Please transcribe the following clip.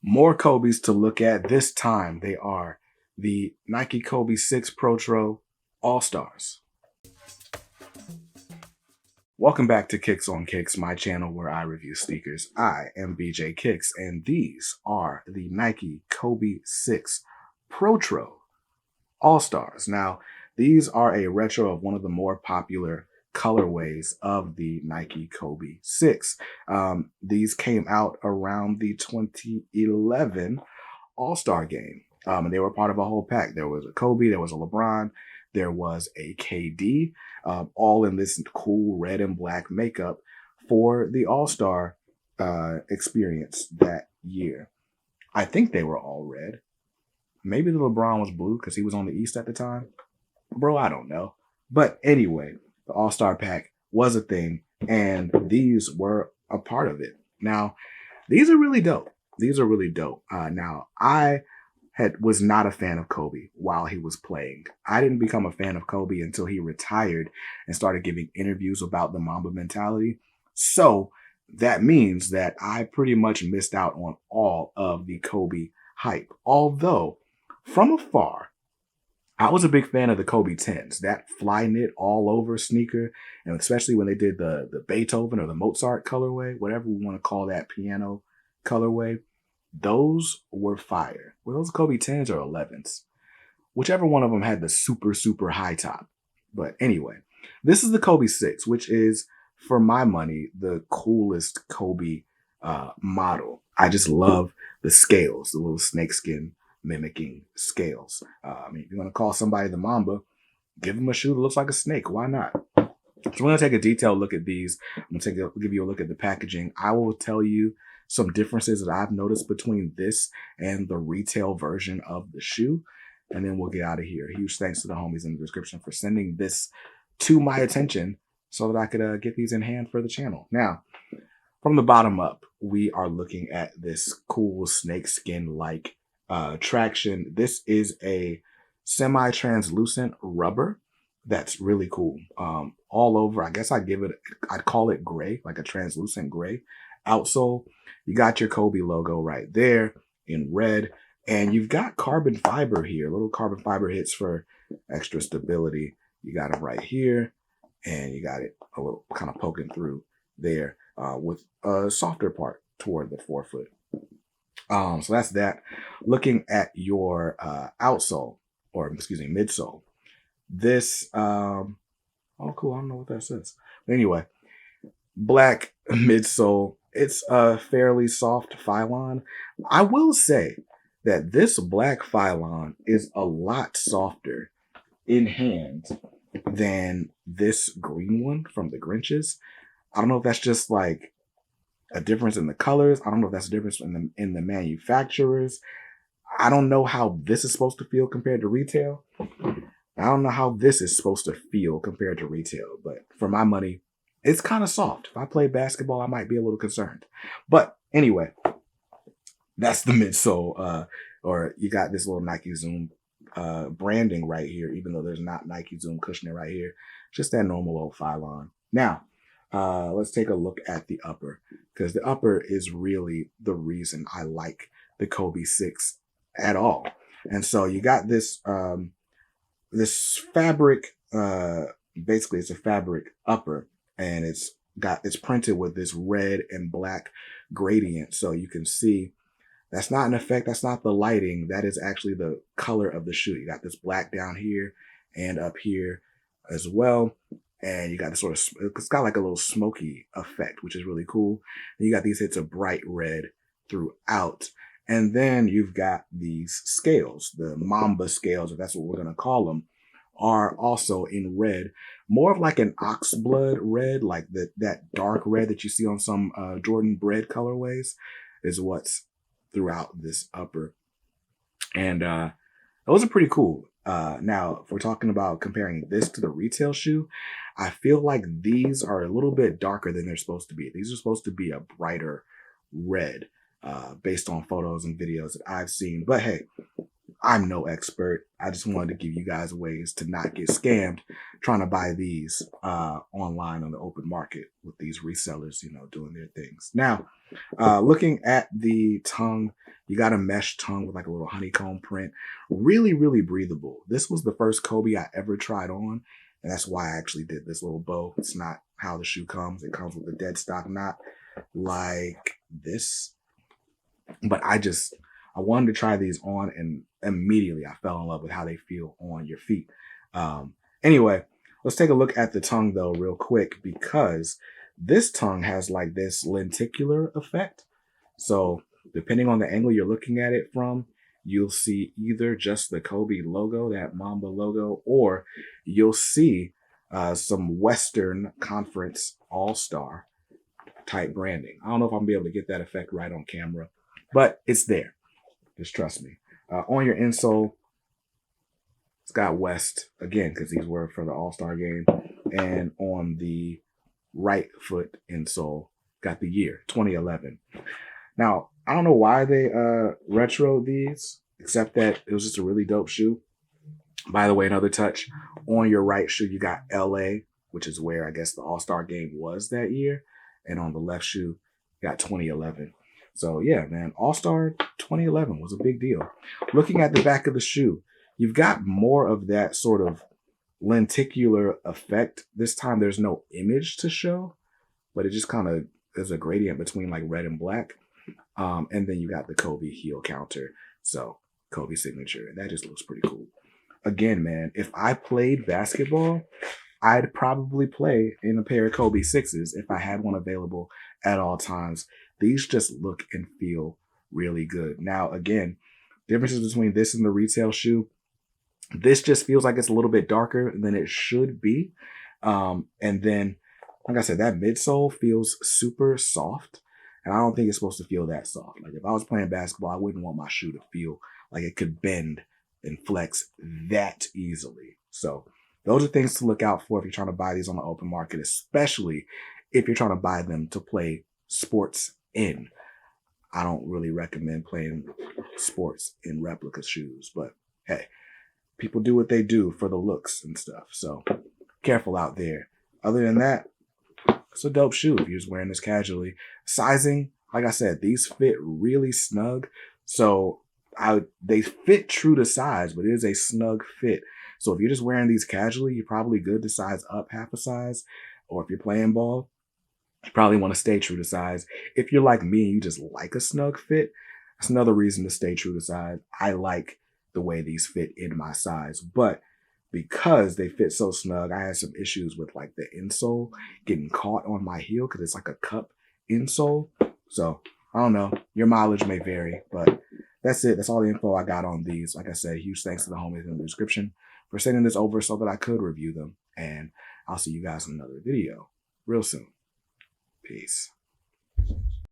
More Kobe's to look at. This time they are the Nike Kobe 6 Protro All-Stars. Welcome back to Kicks on Kicks, my channel where I review sneakers. I am BJ Kicks, and these are the Nike Kobe 6 Protro All-Stars. Now, these are a retro of one of the more popular colorways of the Nike Kobe 6. These came out around the 2011 All-Star game. And they were part of a whole pack. There was a Kobe, there was a LeBron, there was a KD, all in this cool red and black makeup for the All-Star experience that year. I think they were all red. Maybe the LeBron was blue because he was on the East at the time. Bro, I don't know. But anyway, the All-Star pack was a thing, and these were a part of it. Now, these are really dope. These are really dope. Now, I was not a fan of Kobe while he was playing. I didn't become a fan of Kobe until he retired and started giving interviews about the Mamba mentality. So that means that I pretty much missed out on all of the Kobe hype. Although, from afar, I was a big fan of the Kobe 10s, that fly knit all over sneaker, and especially when they did the Beethoven or the Mozart colorway, whatever we want to call that piano colorway. Those were fire. Were those Kobe 10s or 11s? Whichever one of them had the super, super high top. But anyway, this is the Kobe 6, which is, for my money, the coolest Kobe model. I just love the scales, the little snakeskin mimicking scales. I mean, if you want to call somebody the Mamba, give them a shoe that looks like a snake. Why not? So we're going to take a detailed look at these. I'm going to give you a look at the packaging. I will tell you some differences that I've noticed between this and the retail version of the shoe. And then we'll get out of here. Huge thanks to the homies in the description for sending this to my attention so that I could get these in hand for the channel. Now, from the bottom up, we are looking at this cool snakeskin-like traction. This is a semi-translucent rubber that's really cool. All over, I guess I'd call it gray, like a translucent gray outsole. You got your Kobe logo right there in red, and you've got carbon fiber here, little carbon fiber hits for extra stability. You got it right here, and you got it a little kind of poking through there with a softer part toward the forefoot. So that's that. Looking at your outsole, or excuse me, midsole. This, oh cool, I don't know what that says. But anyway, black midsole. It's a fairly soft phylon. I will say that this black phylon is a lot softer in hand than this green one from the Grinches. I don't know if that's just like a difference in the colors. I don't know if that's a difference in the manufacturers. I don't know how this is supposed to feel compared to retail. I don't know how this is supposed to feel compared to retail, but for my money, it's kind of soft. If I play basketball, I might be a little concerned. But anyway, that's the midsole. Or you got this little Nike Zoom branding right here, even though there's not Nike Zoom cushioning right here. Just that normal old phylon. Now, let's take a look at the upper, because the upper is really the reason I like the Kobe 6 at all. And so you got this this fabric, basically it's a fabric upper, and it's printed with this red and black gradient. So you can see that's not an effect. That's not the lighting. That is actually the color of the shoe. You got this black down here and up here as well. And you got this sort of, it's got like a little smoky effect, which is really cool. And you got these hits of bright red throughout. And then you've got these scales, the Mamba scales, if that's what we're going to call them, are also in red, more of like an oxblood red, like that dark red that you see on some Jordan Bread colorways is what's throughout this upper. And those are pretty cool. Now, if we're talking about comparing this to the retail shoe, I feel like these are a little bit darker than they're supposed to be. These are supposed to be a brighter red based on photos and videos that I've seen. But hey, I'm no expert. I just wanted to give you guys ways to not get scammed trying to buy these online on the open market with these resellers, you know, doing their things. Now, Looking at the tongue, you got a mesh tongue with like a little honeycomb print. Really, really breathable. This was the first Kobe I ever tried on, and that's why I actually did this little bow. It's not how the shoe comes. It comes with a dead stock knot like this. But I wanted to try these on, and immediately I fell in love with how they feel on your feet. Anyway, let's take a look at the tongue though real quick, because this tongue has like this lenticular effect. So depending on the angle you're looking at it from, you'll see either just the Kobe logo, that Mamba logo, or you'll see some Western Conference All-Star type branding. I don't know if I'm gonna be able to get that effect right on camera, but it's there. Just trust me. On your insole, it's got West again, because these were for the All-Star game. And on the right foot insole, got the year 2011. Now, I don't know why they retro these, except that it was just a really dope shoe. By the way, another touch, on your right shoe, you got LA, which is where I guess the All-Star game was that year. And on the left shoe, you got 2011. So yeah, man, All-Star 2011 was a big deal. Looking at the back of the shoe, you've got more of that sort of lenticular effect. This time there's no image to show, but it just kind of is a gradient between like red and black. And then you got the Kobe heel counter. So Kobe signature. And that just looks pretty cool. Again, man, if I played basketball, I'd probably play in a pair of Kobe 6s if I had one available at all times. These just look and feel really good. Now, again, differences between this and the retail shoe. This just feels like it's a little bit darker than it should be. And then, like I said, that midsole feels super soft. And I don't think it's supposed to feel that soft. Like if I was playing basketball, I wouldn't want my shoe to feel like it could bend and flex that easily. So those are things to look out for if you're trying to buy these on the open market, especially if you're trying to buy them to play sports in. I don't really recommend playing sports in replica shoes, but hey, people do what they do for the looks and stuff. So careful out there. Other than that, it's a dope shoe if you're just wearing this casually. Sizing, like I said, these fit really snug. So they fit true to size, but it is a snug fit. So if you're just wearing these casually, you're probably good to size up half a size. Or if you're playing ball, you probably want to stay true to size. If you're like me and you just like a snug fit, that's another reason to stay true to size. I like the way these fit in my size. But because they fit so snug, I had some issues with like the insole getting caught on my heel because it's like a cup insole. So I don't know. Your mileage may vary, but that's it. That's all the info I got on these. Like I said, huge thanks to the homies in the description for sending this over so that I could review them. And I'll see you guys in another video real soon. Peace.